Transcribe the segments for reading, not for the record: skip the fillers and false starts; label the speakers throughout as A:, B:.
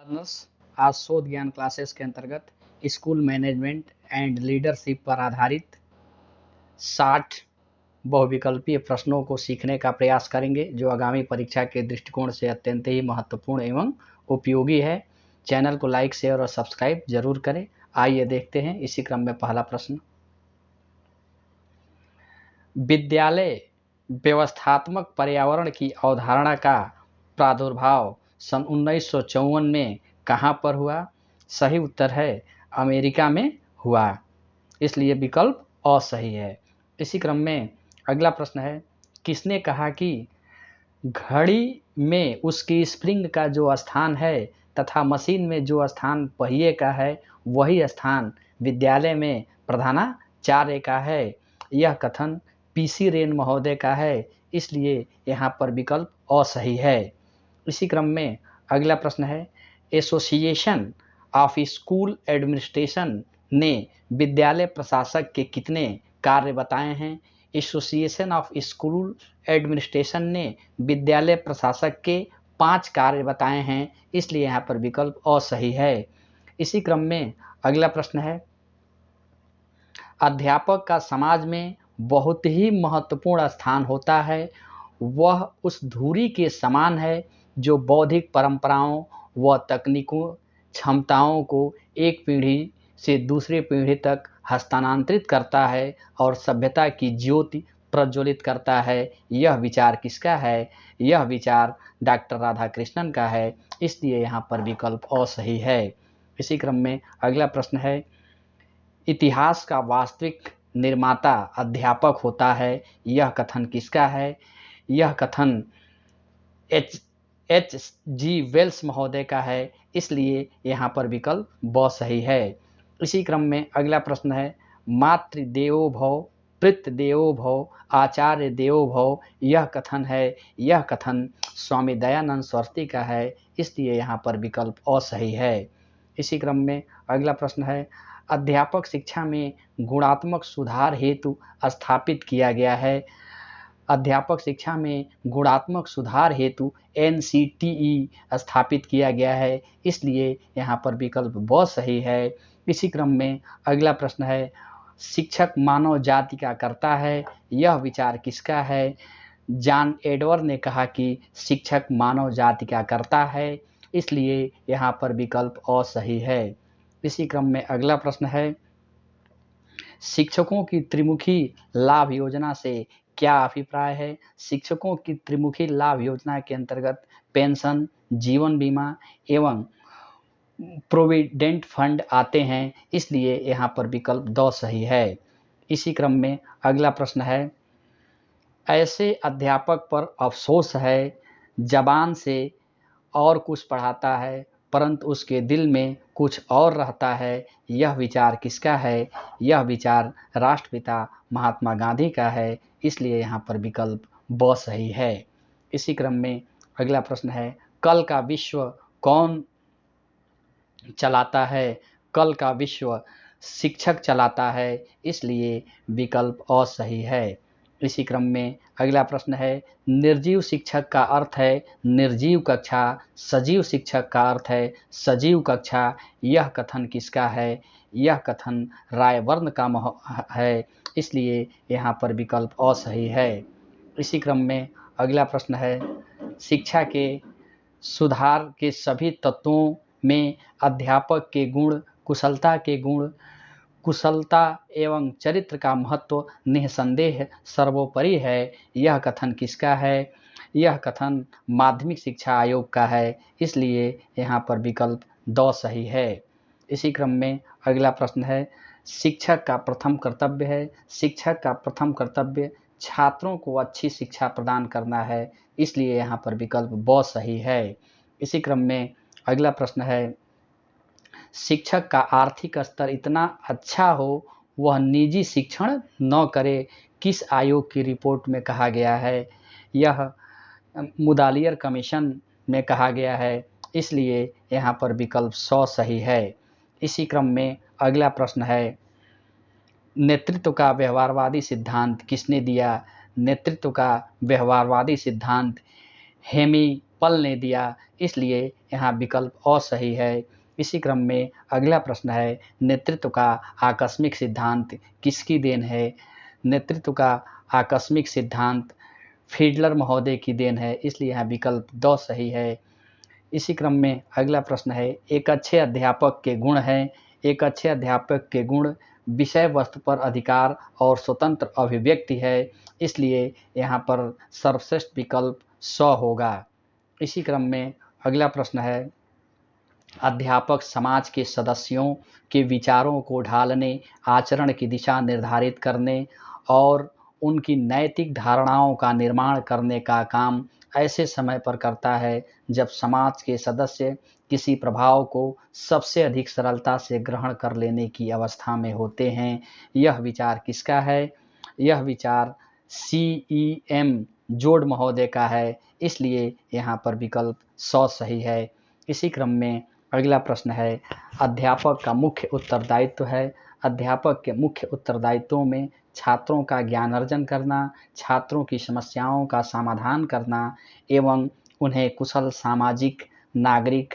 A: Learners, आज शोध ज्ञान क्लासेस के अंतर्गत स्कूल मैनेजमेंट एंड लीडरशिप पर आधारित 60 बहुविकल्पीय प्रश्नों को सीखने का प्रयास करेंगे, जो आगामी परीक्षा के दृष्टिकोण से अत्यंत ही महत्वपूर्ण एवं उपयोगी है। चैनल को लाइक, शेयर और सब्सक्राइब जरूर करें। आइए देखते हैं। इसी क्रम में पहला प्रश्न, विद्यालय व्यवस्थात्मक पर्यावरण की अवधारणा का प्रादुर्भाव सन 1954 में कहाँ पर हुआ? सही उत्तर है अमेरिका में हुआ, इसलिए विकल्प असही है। इसी क्रम में अगला प्रश्न है, किसने कहा कि घड़ी में उसकी स्प्रिंग का जो स्थान है तथा मशीन में जो स्थान पहिए का है, वही स्थान विद्यालय में प्रधानाचार्य का है? यह कथन पीसी रेन महोदय का है, इसलिए यहाँ पर विकल्प असही है। इसी क्रम में अगला प्रश्न है, एसोसिएशन ऑफ स्कूल एडमिनिस्ट्रेशन ने विद्यालय प्रशासक के कितने कार्य बताए हैं? एसोसिएशन ऑफ स्कूल एडमिनिस्ट्रेशन ने विद्यालय प्रशासक के 5 कार्य बताए हैं, इसलिए यहाँ पर विकल्प असही है। इसी क्रम में अगला प्रश्न है, अध्यापक का समाज में बहुत ही महत्वपूर्ण स्थान होता है। वह उस धुरी के समान है जो बौद्धिक परंपराओं व तकनीकों क्षमताओं को एक पीढ़ी से दूसरी पीढ़ी तक हस्तांतरित करता है और सभ्यता की ज्योति प्रज्वलित करता है। यह विचार किसका है? यह विचार डॉक्टर राधाकृष्णन का है, इसलिए यहाँ पर विकल्प असही है। इसी क्रम में अगला प्रश्न है, इतिहास का वास्तविक निर्माता अध्यापक होता है। यह कथन किसका है? यह कथन एच जी वेल्स महोदय का है, इसलिए यहाँ पर विकल्प ब सही है। इसी क्रम में अगला प्रश्न है, मातृदेवो भव, पितृदेवो भव, आचार्य देवो भव, यह कथन है, यह कथन स्वामी दयानंद सरस्वती का है, इसलिए यहाँ पर विकल्प असही है। इसी क्रम में अगला प्रश्न है, अध्यापक शिक्षा में गुणात्मक सुधार हेतु स्थापित किया गया है। अध्यापक शिक्षा में गुणात्मक सुधार हेतु एनसीटीई स्थापित किया गया है, इसलिए यहाँ पर विकल्प ब सही है। इसी क्रम में अगला प्रश्न है, शिक्षक मानव जाति का कर्ता है। यह विचार किसका है? जॉन एडवर्ड ने कहा कि शिक्षक मानव जाति का कर्ता है, इसलिए यहाँ पर विकल्प असही है। इसी क्रम में अगला प्रश्न है, शिक्षकों की त्रिमुखी लाभ योजना से क्या अभिप्राय है? शिक्षकों की त्रिमुखी लाभ योजना के अंतर्गत पेंशन, जीवन बीमा एवं प्रोविडेंट फंड आते हैं, इसलिए यहाँ पर विकल्प द सही है। इसी क्रम में अगला प्रश्न है, ऐसे अध्यापक पर अफसोस है, जबान से और कुछ पढ़ाता है परंतु उसके दिल में कुछ और रहता है। यह विचार किसका है? यह विचार राष्ट्रपिता महात्मा गांधी का है, इसलिए यहाँ पर विकल्प ब सही है। इसी क्रम में अगला प्रश्न है, कल का विश्व कौन चलाता है? कल का विश्व शिक्षक चलाता है, इसलिए विकल्प असही है। इसी क्रम में अगला प्रश्न है, निर्जीव शिक्षक का अर्थ है निर्जीव कक्षा, सजीव शिक्षक का अर्थ है सजीव कक्षा। यह कथन किसका है? यह कथन रायवर्न का है, इसलिए यहाँ पर विकल्प असही है। इसी क्रम में अगला प्रश्न है, शिक्षा के सुधार के सभी तत्वों में अध्यापक के गुण, कुशलता के गुण, कुशलता एवं चरित्र का महत्व निसंदेह सर्वोपरि है। यह कथन किसका है? यह कथन माध्यमिक शिक्षा आयोग का है, इसलिए यहाँ पर विकल्प द सही है। इसी क्रम में अगला प्रश्न है, शिक्षक का प्रथम कर्तव्य है। शिक्षक का प्रथम कर्तव्य छात्रों को अच्छी शिक्षा प्रदान करना है, इसलिए यहाँ पर विकल्प ब सही है। इसी क्रम में अगला प्रश्न है, शिक्षक का आर्थिक स्तर इतना अच्छा हो वह निजी शिक्षण न करे, किस आयोग की रिपोर्ट में कहा गया है? यह मुदालियर कमीशन में कहा गया है, इसलिए यहाँ पर विकल्प 100 सही है। इसी क्रम में अगला प्रश्न है, नेतृत्व का व्यवहारवादी सिद्धांत किसने दिया? नेतृत्व का व्यवहारवादी सिद्धांत हेमी पलने दिया, इसलिए यहाँ विकल्प अ सही है। इसी क्रम में अगला प्रश्न है, नेतृत्व का आकस्मिक सिद्धांत किसकी देन है? नेतृत्व का आकस्मिक सिद्धांत फीडलर महोदय की देन है, इसलिए यहाँ विकल्प द सही है। इसी क्रम में अगला प्रश्न है, एक अच्छे अध्यापक के गुण हैं। एक अच्छे अध्यापक के गुण विषय वस्तु पर अधिकार और स्वतंत्र अभिव्यक्ति है, इसलिए यहाँ पर सर्वश्रेष्ठ विकल्प स होगा। इसी क्रम में अगला प्रश्न है, अध्यापक समाज के सदस्यों के विचारों को ढालने, आचरण की दिशा निर्धारित करने और उनकी नैतिक धारणाओं का निर्माण करने का काम ऐसे समय पर करता है जब समाज के सदस्य किसी प्रभाव को सबसे अधिक सरलता से ग्रहण कर लेने की अवस्था में होते हैं। यह विचार किसका है? यह विचार CEM जोड महोदय का है, इसलिए यहाँ पर विकल्प स सही है। इसी क्रम में अगला प्रश्न है, अध्यापक का मुख्य उत्तरदायित्व है। अध्यापक के मुख्य उत्तरदायित्वों में छात्रों का ज्ञानार्जन करना, छात्रों की समस्याओं का समाधान करना एवं उन्हें कुशल सामाजिक नागरिक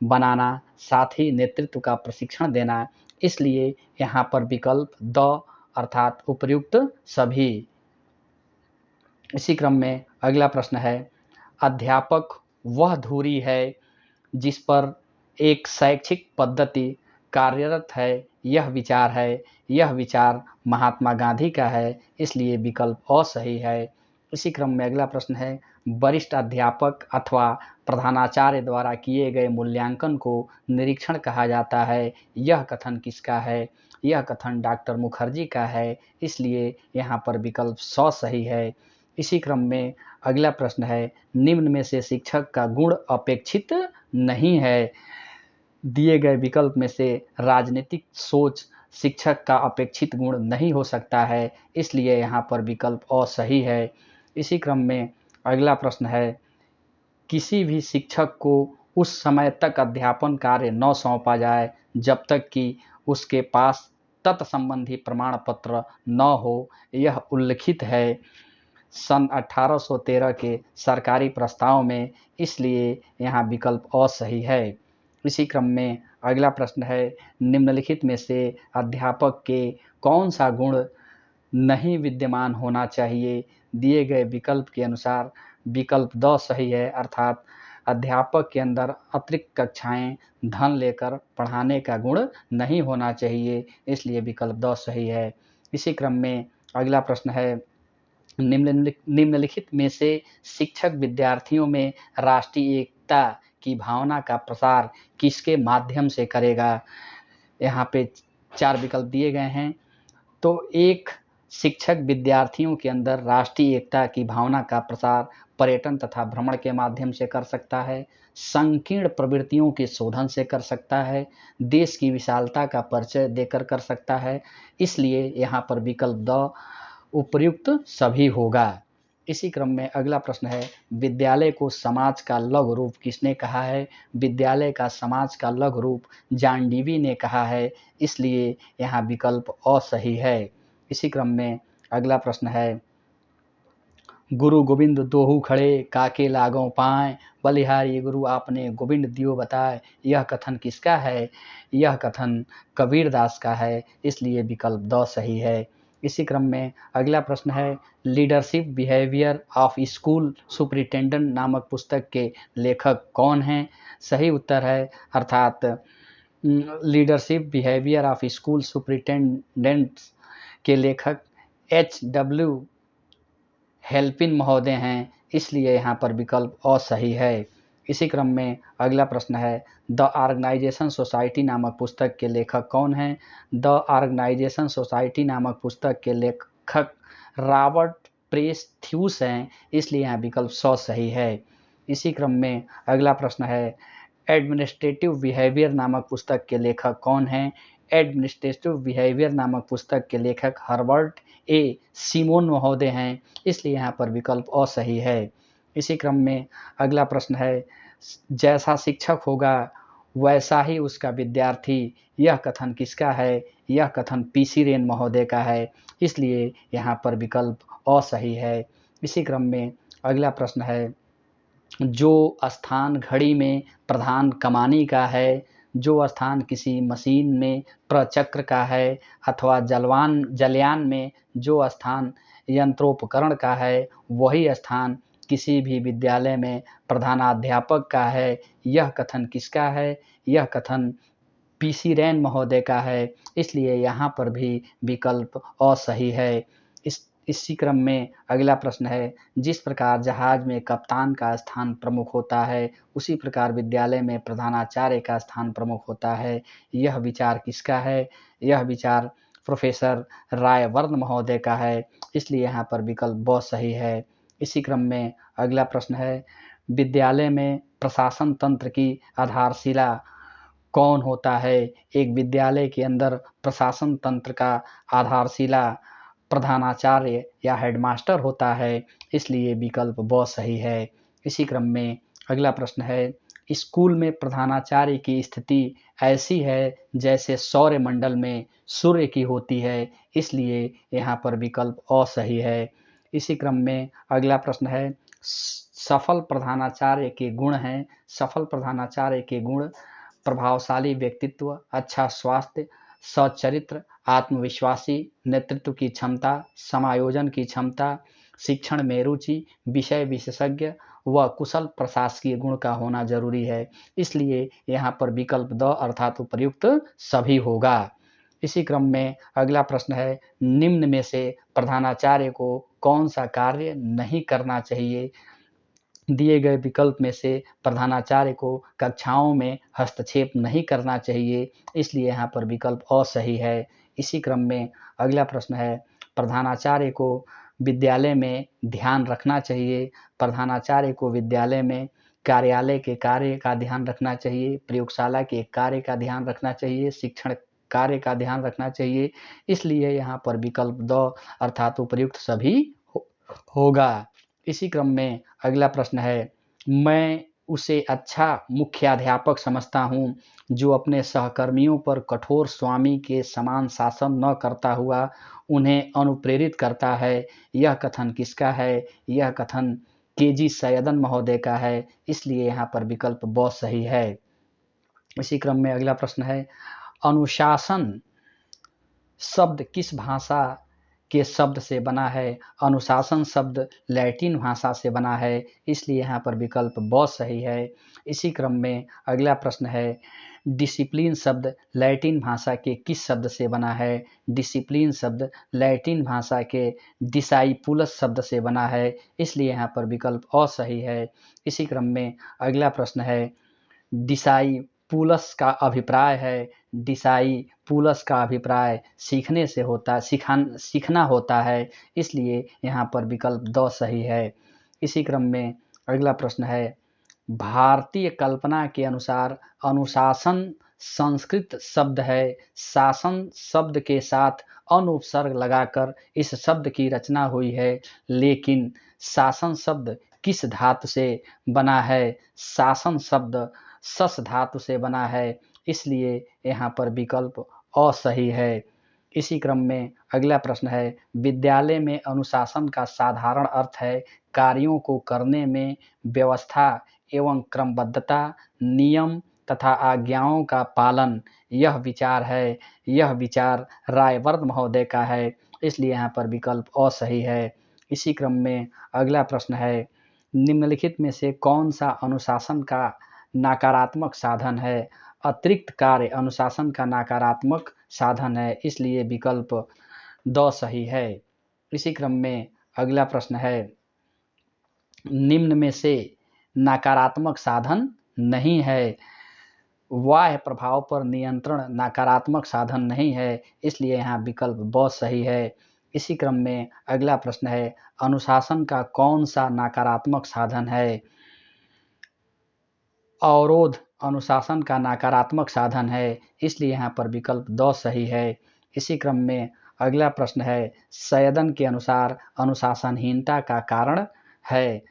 A: बनाना, साथ ही नेतृत्व का प्रशिक्षण देना, इसलिए यहाँ पर विकल्प द अर्थात उपर्युक्त सभी। इसी क्रम में अगला प्रश्न है, अध्यापक वह धुरी है जिस पर एक शैक्षिक पद्धति कार्यरत है, यह विचार है। यह विचार महात्मा गांधी का है, इसलिए विकल्प अ सही है। इसी क्रम में अगला प्रश्न है, वरिष्ठ अध्यापक अथवा प्रधानाचार्य द्वारा किए गए मूल्यांकन को निरीक्षण कहा जाता है, यह कथन किसका है? यह कथन डॉक्टर मुखर्जी का है, इसलिए यहाँ पर विकल्प स सही है। इसी क्रम में अगला प्रश्न है, निम्न में से शिक्षक का गुण अपेक्षित नहीं है। दिए गए विकल्प में से राजनीतिक सोच शिक्षक का अपेक्षित गुण नहीं हो सकता है, इसलिए यहाँ पर विकल्प अ सही है। इसी क्रम में अगला प्रश्न है, किसी भी शिक्षक को उस समय तक अध्यापन कार्य न सौंपा जाए जब तक कि उसके पास तत्संबंधी प्रमाण पत्र न हो, यह उल्लिखित है सन 1813 के सरकारी प्रस्ताव में, इसलिए यहाँ विकल्प अ सही है। इसी क्रम में अगला प्रश्न है, निम्नलिखित में से अध्यापक के कौन सा गुण नहीं विद्यमान होना चाहिए? दिए गए विकल्प के अनुसार विकल्प द सही है, अर्थात अध्यापक के अंदर अतिरिक्त कक्षाएं धन लेकर पढ़ाने का गुण नहीं होना चाहिए, इसलिए विकल्प द सही है। इसी क्रम में अगला प्रश्न है, निम्नलिखित में से शिक्षक विद्यार्थियों में राष्ट्रीय एकता की भावना का प्रसार किसके माध्यम से करेगा? यहाँ पे 4 विकल्प दिए गए हैं। तो एक शिक्षक विद्यार्थियों के अंदर राष्ट्रीय एकता की भावना का प्रसार पर्यटन तथा भ्रमण के माध्यम से कर सकता है, संकीर्ण प्रवृत्तियों के शोधन से कर सकता है, देश की विशालता का परिचय देकर कर सकता है, इसलिए यहाँ पर विकल्प द उपर्युक्त सभी होगा। इसी क्रम में अगला प्रश्न है, विद्यालय को समाज का लघु रूप किसने कहा है? विद्यालय का समाज का लघु रूप जॉन डीवी ने कहा है, इसलिए यहाँ विकल्प अ सही है। इसी क्रम में अगला प्रश्न है, गुरु गोविंद दोहू खड़े काके लागों पाएँ, बलिहारी गुरु आपने गोविंद दियो बताए, यह कथन किसका है? यह कथन कबीरदास का है, इसलिए विकल्प द सही है। इसी क्रम में अगला प्रश्न है, leadership behaviour of school superintendent नामक पुस्तक के लेखक कौन हैं? सही उत्तर है अर्थात leadership behaviour of school superintendents के लेखक HW हेल्पिन महोदय हैं, इसलिए यहाँ पर विकल्प अ सही है। इसी क्रम में अगला प्रश्न है, द ऑर्गेनाइजेशन सोसाइटी नामक पुस्तक के लेखक कौन हैं? द ऑर्गेनाइजेशन सोसाइटी नामक पुस्तक के लेखक रॉबर्ट प्रेस्थ्यूस हैं, इसलिए यहाँ विकल्प स सही है। इसी क्रम में अगला प्रश्न है, एडमिनिस्ट्रेटिव बिहेवियर नामक पुस्तक के लेखक कौन हैं? एडमिनिस्ट्रेटिव बिहेवियर नामक पुस्तक के लेखक हर्बर्ट ए सिमोन महोदय हैं, इसलिए यहाँ पर विकल्प अ सही है। इसी क्रम में अगला प्रश्न है, जैसा शिक्षक होगा वैसा ही उसका विद्यार्थी, यह कथन किसका है? यह कथन PC रेन महोदय का है, इसलिए यहाँ पर विकल्प अ सही है। इसी क्रम में अगला प्रश्न है, जो स्थान घड़ी में प्रधान कमानी का है, जो स्थान किसी मशीन में प्रचक्र का है, अथवा जलयान में जो स्थान यंत्रोपकरण का है, वही स्थान किसी भी विद्यालय में प्रधानाध्यापक का है। यह कथन किसका है? यह कथन पीसी रैन महोदय का है। इसलिए यहाँ पर भी विकल्प असही है। इसी क्रम में अगला प्रश्न है, जिस प्रकार जहाज में कप्तान का स्थान प्रमुख होता है, उसी प्रकार विद्यालय में प्रधानाचार्य का स्थान प्रमुख होता है। यह विचार किसका है? यह विचार प्रोफेसर रायवर्धन महोदय का है। इसलिए यहाँ पर विकल्प ब सही है। इसी क्रम में अगला प्रश्न है, विद्यालय में प्रशासन तंत्र की आधारशिला कौन होता है? एक विद्यालय के अंदर प्रशासन तंत्र का आधारशिला प्रधानाचार्य या हेडमास्टर होता है। इसलिए विकल्प ब सही है। इसी क्रम में अगला प्रश्न है, स्कूल में प्रधानाचार्य की स्थिति ऐसी है जैसे सौरमंडल में सूर्य की होती है। इसलिए यहाँ पर विकल्प असही है। इसी क्रम में अगला प्रश्न है, सफल प्रधानाचार्य के गुण हैं। सफल प्रधानाचार्य के गुण प्रभावशाली व्यक्तित्व, अच्छा स्वास्थ्य, सच्चरित्र, आत्मविश्वासी, नेतृत्व की क्षमता, समायोजन की क्षमता, शिक्षण में रुचि, विषय विशेषज्ञ व कुशल प्रशासकीय गुण का होना जरूरी है। इसलिए यहाँ पर विकल्प द अर्थात उपर्युक्त सभी होगा। इसी क्रम में अगला प्रश्न है, निम्न में से प्रधानाचार्य को कौन सा कार्य नहीं करना चाहिए? दिए गए विकल्प में से प्रधानाचार्य को कक्षाओं में हस्तक्षेप नहीं करना चाहिए। इसलिए यहाँ पर विकल्प असही है। इसी क्रम में अगला प्रश्न है, प्रधानाचार्य को विद्यालय में ध्यान रखना चाहिए। प्रधानाचार्य को विद्यालय में कार्यालय के कार्य का ध्यान रखना चाहिए, प्रयोगशाला के कार्य का ध्यान रखना चाहिए, शिक्षण कार्य का ध्यान रखना चाहिए। इसलिए यहाँ पर विकल्प द अर्थात उपर्युक्त सभी होगा। इसी क्रम में अगला प्रश्न है, मैं उसे अच्छा मुख्याध्यापक समझता हूँ जो अपने सहकर्मियों पर कठोर स्वामी के समान शासन न करता हुआ उन्हें अनुप्रेरित करता है। यह कथन किसका है? यह कथन केजी सैयदन महोदय का है। इसलिए यहाँ पर विकल्प ब सही है। इसी क्रम में अगला प्रश्न है, अनुशासन शब्द किस भाषा के शब्द से बना है? अनुशासन शब्द लैटिन भाषा से बना है। इसलिए यहाँ पर विकल्प ब सही है। इसी क्रम में अगला प्रश्न है, डिसिप्लिन शब्द लैटिन भाषा के किस शब्द से बना है? डिसिप्लिन शब्द लैटिन भाषा के डिसाइपुलस शब्द से बना है। इसलिए यहाँ पर विकल्प असही है। इसी क्रम में अगला प्रश्न है, डिसाइपुलस का अभिप्राय है। डिसाइपुलस का अभिप्राय सीखने से होता सीखना होता है। इसलिए यहाँ पर विकल्प द सही है। इसी क्रम में अगला प्रश्न है, भारतीय कल्पना के अनुसार अनुशासन संस्कृत शब्द है। शासन शब्द के साथ अनुपसर्ग लगाकर इस शब्द की रचना हुई है, लेकिन शासन शब्द किस धातु से बना है? शासन शब्द सस धातु से बना है। इसलिए यहाँ पर विकल्प असही है। इसी क्रम में अगला प्रश्न है, विद्यालय में अनुशासन का साधारण अर्थ है कार्यों को करने में व्यवस्था एवं क्रमबद्धता, नियम तथा आज्ञाओं का पालन। यह विचार है, यह विचार रायवर्धन महोदय का है। इसलिए यहाँ पर विकल्प असही है। इसी क्रम में अगला प्रश्न है, निम्नलिखित में से कौन सा अनुशासन का नकारात्मक साधन है? अतिरिक्त कार्य अनुशासन का नकारात्मक साधन है। इसलिए विकल्प द सही है। इसी क्रम में अगला प्रश्न है, निम्न में से नकारात्मक साधन नहीं है। बाह्य प्रभाव पर नियंत्रण नकारात्मक साधन नहीं है। इसलिए यहाँ विकल्प ब सही है। इसी क्रम में अगला प्रश्न है, अनुशासन का कौन सा नकारात्मक साधन है? अवरोध अनुशासन का नकारात्मक साधन है। इसलिए यहाँ पर विकल्प द सही है। इसी क्रम में अगला प्रश्न है, सैयदन के अनुसार अनुशासनहीनता का कारण है।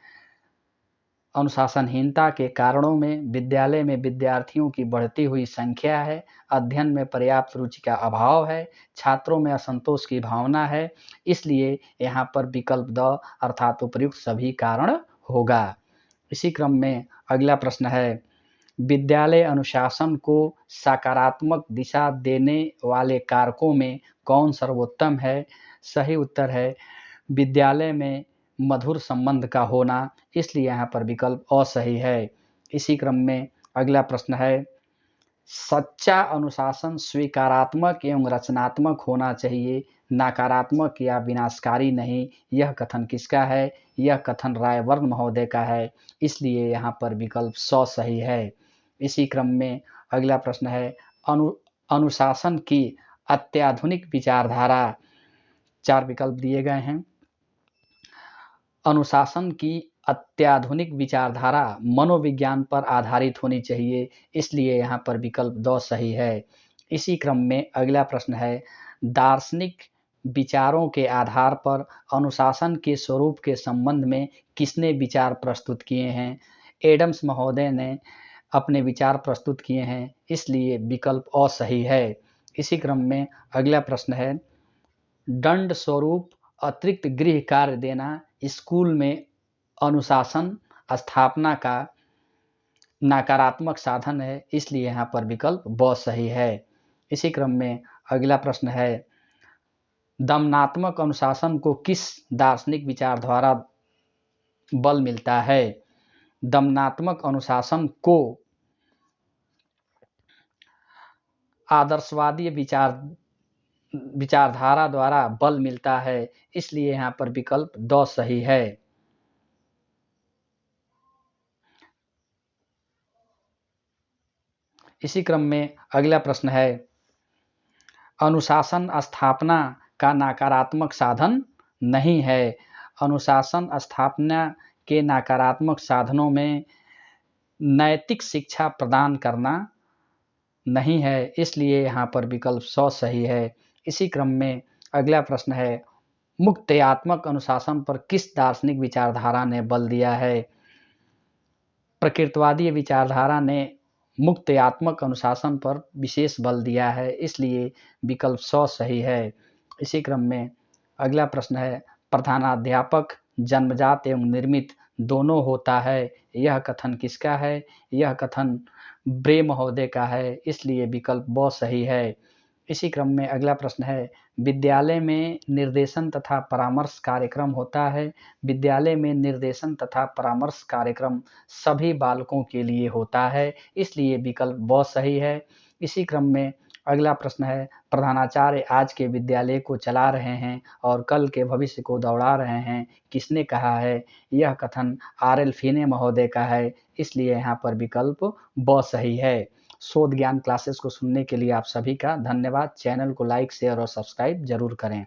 A: अनुशासनहीनता के कारणों में विद्यालय में विद्यार्थियों की बढ़ती हुई संख्या है, अध्ययन में पर्याप्त रुचि का अभाव है, छात्रों में असंतोष की भावना है। इसलिए यहाँ पर विकल्प द अर्थात उपर्युक्त सभी कारण होगा। इसी क्रम में अगला प्रश्न है, विद्यालय अनुशासन को सकारात्मक दिशा देने वाले कारकों में कौन सर्वोत्तम है? सही उत्तर है विद्यालय में मधुर संबंध का होना, इसलिए यहाँ पर विकल्प अ सही है। इसी क्रम में अगला प्रश्न है, सच्चा अनुशासन स्वीकारात्मक एवं रचनात्मक होना चाहिए, नकारात्मक या विनाशकारी नहीं। यह कथन किसका है? यह कथन रायवर्न महोदय का है, इसलिए यहाँ पर विकल्प स सही है। इसी क्रम में अगला प्रश्न है, अनुशासन की अत्याधुनिक विचारधारा। 4 विकल्प दिए गए हैं। अनुशासन की अत्याधुनिक विचारधारा मनोविज्ञान पर आधारित होनी चाहिए, इसलिए यहाँ पर विकल्प द सही है। इसी क्रम में अगला प्रश्न है, दार्शनिक विचारों के आधार पर अनुशासन के स्वरूप के संबंध में किसने विचार प्रस्तुत किए हैं? एडम्स महोदय ने अपने विचार प्रस्तुत किए हैं, इसलिए विकल्प अ सही है। इसी क्रम में अगला प्रश्न है, दंड स्वरूप अतिरिक्त गृह कार्य देना स्कूल में अनुशासन स्थापना का नकारात्मक साधन है, इसलिए यहाँ पर विकल्प ब सही है। इसी क्रम में अगला प्रश्न है, दमनात्मक अनुशासन को किस दार्शनिक विचारधारा बल मिलता है? दमनात्मक अनुशासन को आदर्शवादी विचारधारा द्वारा बल मिलता है, इसलिए यहाँ पर विकल्प द सही है। इसी क्रम में अगला प्रश्न है, अनुशासन स्थापना का नकारात्मक साधन नहीं है। अनुशासन स्थापना के नकारात्मक साधनों में नैतिक शिक्षा प्रदान करना नहीं है, इसलिए यहाँ पर विकल्प स सही है। इसी क्रम में अगला प्रश्न है, मुक्तयात्मक अनुशासन पर किस दार्शनिक विचारधारा ने बल दिया है? प्रकृतवादी विचारधारा ने मुक्तयात्मक अनुशासन पर विशेष बल दिया है, इसलिए विकल्प स सही है। इसी क्रम में अगला प्रश्न है, प्रधानाध्यापक जन्मजात एवं निर्मित दोनों होता है, यह कथन किसका है? यह कथन ब्रे महोदय का है, इसलिए विकल्प ब सही है। इसी क्रम में अगला प्रश्न है, विद्यालय में निर्देशन तथा परामर्श कार्यक्रम होता है। विद्यालय में निर्देशन तथा परामर्श कार्यक्रम सभी बालकों के लिए होता है, इसलिए विकल्प ब सही है। इसी क्रम में अगला प्रश्न है, प्रधानाचार्य आज के विद्यालय को चला रहे हैं और कल के भविष्य को दौड़ा रहे हैं, किसने कहा है? यह कथन आर.एल. फिने महोदय का है, इसलिए यहाँ पर विकल्प ब सही है। शोध ज्ञान क्लासेस को सुनने के लिए आप सभी का धन्यवाद। चैनल को लाइक, शेयर और सब्सक्राइब जरूर करें।